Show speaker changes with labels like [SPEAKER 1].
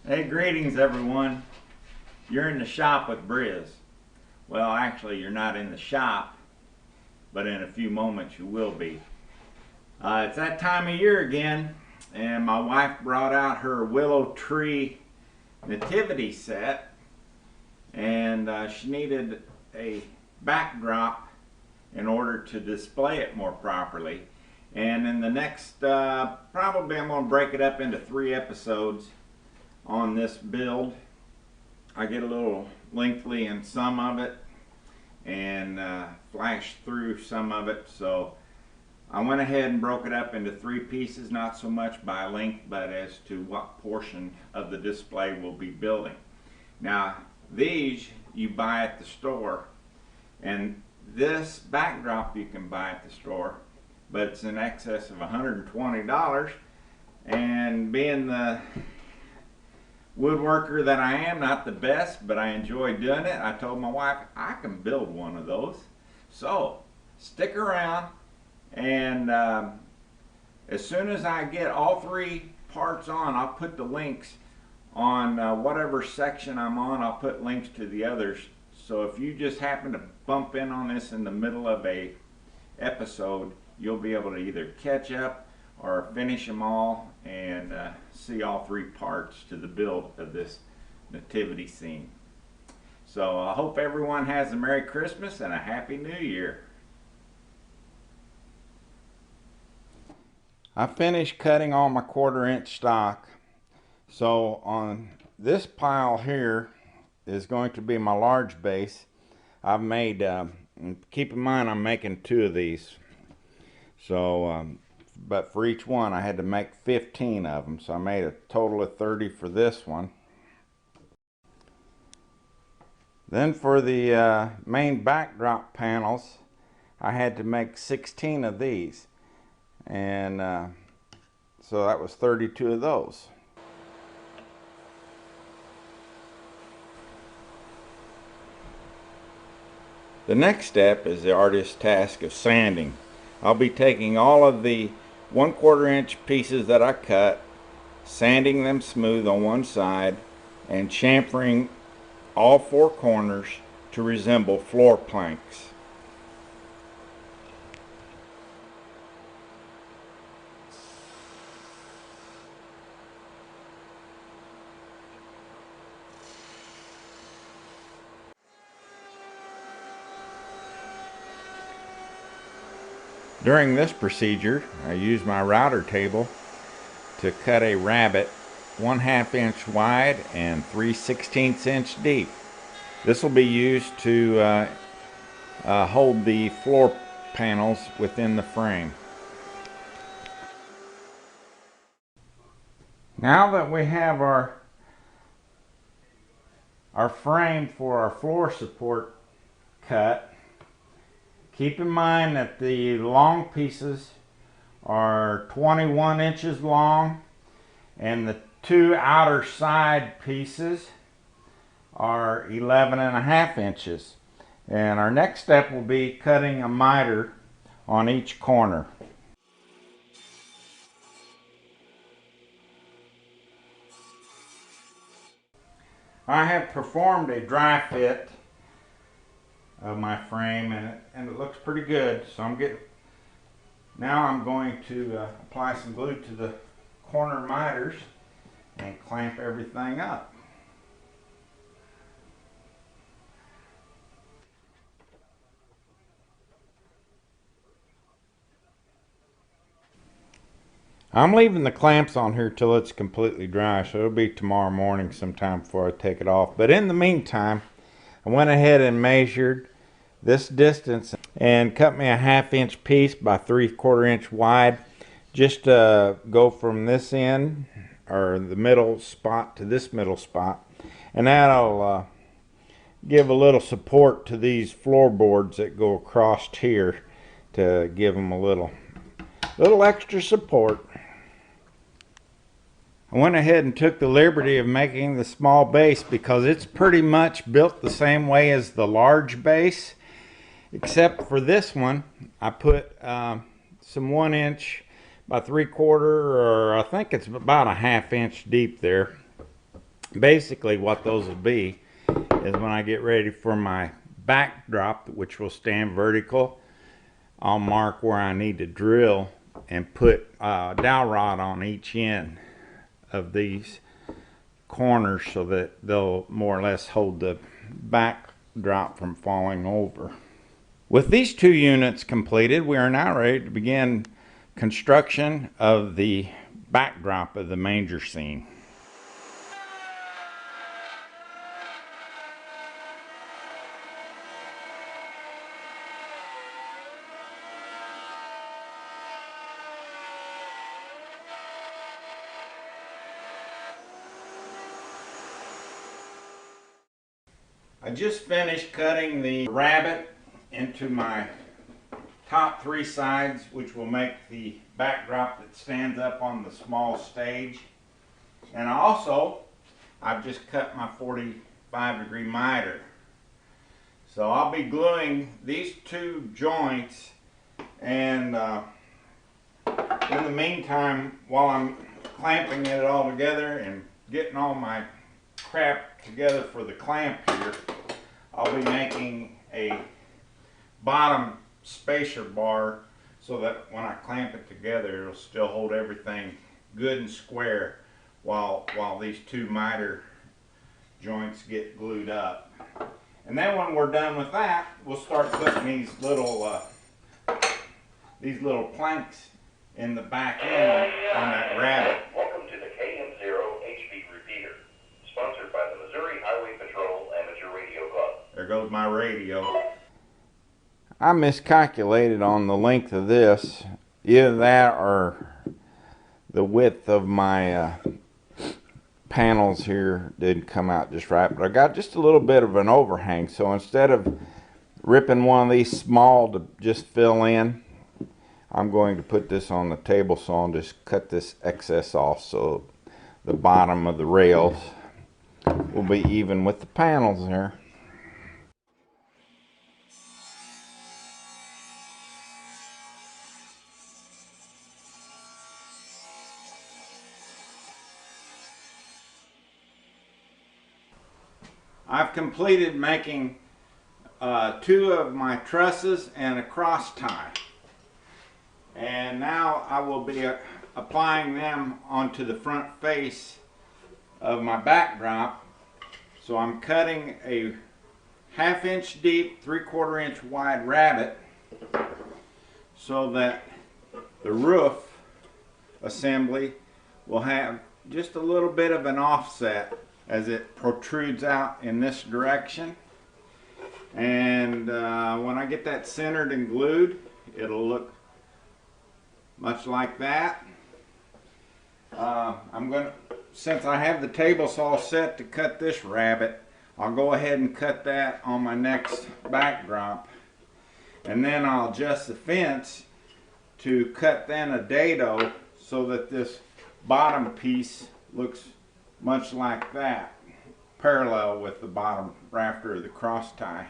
[SPEAKER 1] Hey, greetings everyone. You're in the shop with Briz. Well, actually, you're not in the shop, but in a few moments you will be. It's that time of year again, and my wife brought out her Willow Tree Nativity set, and she needed a backdrop in order to display it more properly. And in the next, probably I'm going to break it up into 3 episodes on this build. I get a little lengthy in some of it and flash through some of it, so I went ahead and broke it up into 3 pieces, not so much by length but as to what portion of the display we'll be building. Now these you buy at the store, and this backdrop you can buy at the store, but it's in excess of $120, and being the woodworker that I am, not the best, but I enjoy doing it, I told my wife I can build one of those. So stick around, and as soon as I get all 3 parts on, I'll put the links on whatever section I'm on. I'll put links to the others, so if you just happen to bump in on this in the middle of a episode, you'll be able to either catch up or finish them all and see all 3 parts to the build of this nativity scene. So I hope everyone has a Merry Christmas and a Happy New Year. I finished cutting all my 1/4" stock, so on this pile here is going to be my large base. I've made, keep in mind I'm making 2 of these, so but for each one I had to make 15 of them, so I made a total of 30 for this one. Then for the main backdrop panels, I had to make 16 of these, and so that was 32 of those. The next step is the artist's task of sanding. I'll be taking all of the 1/4" pieces that I cut, sanding them smooth on one side, and chamfering all 4 corners to resemble floor planks. During this procedure, I use my router table to cut a rabbet 1/2 inch wide and 3/16 inch deep. This will be used to hold the floor panels within the frame. Now that we have our frame for our floor support cut, keep in mind that the long pieces are 21 inches long, and the 2 outer side pieces are 11.5 inches. And our next step will be cutting a miter on each corner. I have performed a dry fit of my frame, and it looks pretty good. So now I'm going to apply some glue to the corner miters and clamp everything up. I'm leaving the clamps on here till it's completely dry, so it'll be tomorrow morning sometime before I take it off. But in the meantime, I went ahead and measured this distance and cut me a 1/2 inch piece by 3/4 inch wide, just to go from this end, or the middle spot, to this middle spot, and that'll give a little support to these floorboards that go across here, to give them a little extra support. I went ahead and took the liberty of making the small base because it's pretty much built the same way as the large base, except for this one I put some 1 inch by 3/4, or I think it's about a 1/2 inch deep there, Basically what those will be is when I get ready for my backdrop, which will stand vertical, I'll mark where I need to drill and put dowel rod on each end of these corners so that they'll more or less hold the backdrop from falling over. With these 2 units completed, we are now ready to begin construction of the backdrop of the manger scene. I just finished cutting the rabbet into my top 3 sides, which will make the backdrop that stands up on the small stage. And also, I've just cut my 45-degree miter. So I'll be gluing these 2 joints, and in the meantime, while I'm clamping it all together and getting all my crap together for the clamp here, I'll be making a bottom spacer bar so that when I clamp it together, it'll still hold everything good and square while these 2 miter joints get glued up. And then when we're done with that, we'll start putting these little planks in the back end on that rabbet.
[SPEAKER 2] Welcome to the KM0HB repeater, sponsored by the Missouri Highway Patrol Amateur Radio Club.
[SPEAKER 1] There goes my radio. I miscalculated on the length of this. Either that or the width of my panels here didn't come out just right. But I got just a little bit of an overhang. So instead of ripping one of these small to just fill in, I'm going to put this on the table saw and just cut this excess off so the bottom of the rails will be even with the panels there. I've completed making 2 of my trusses and a cross tie. And now I will be applying them onto the front face of my backdrop. So I'm cutting a 1/2 inch deep, 3/4 inch wide rabbet so that the roof assembly will have just a little bit of an offset as it protrudes out in this direction. And when I get that centered and glued, it'll look much like that. Since I have the table saw set to cut this rabbet, I'll go ahead and cut that on my next backdrop. And then I'll adjust the fence to cut then a dado so that this bottom piece looks much like that, parallel with the bottom rafter of the cross tie.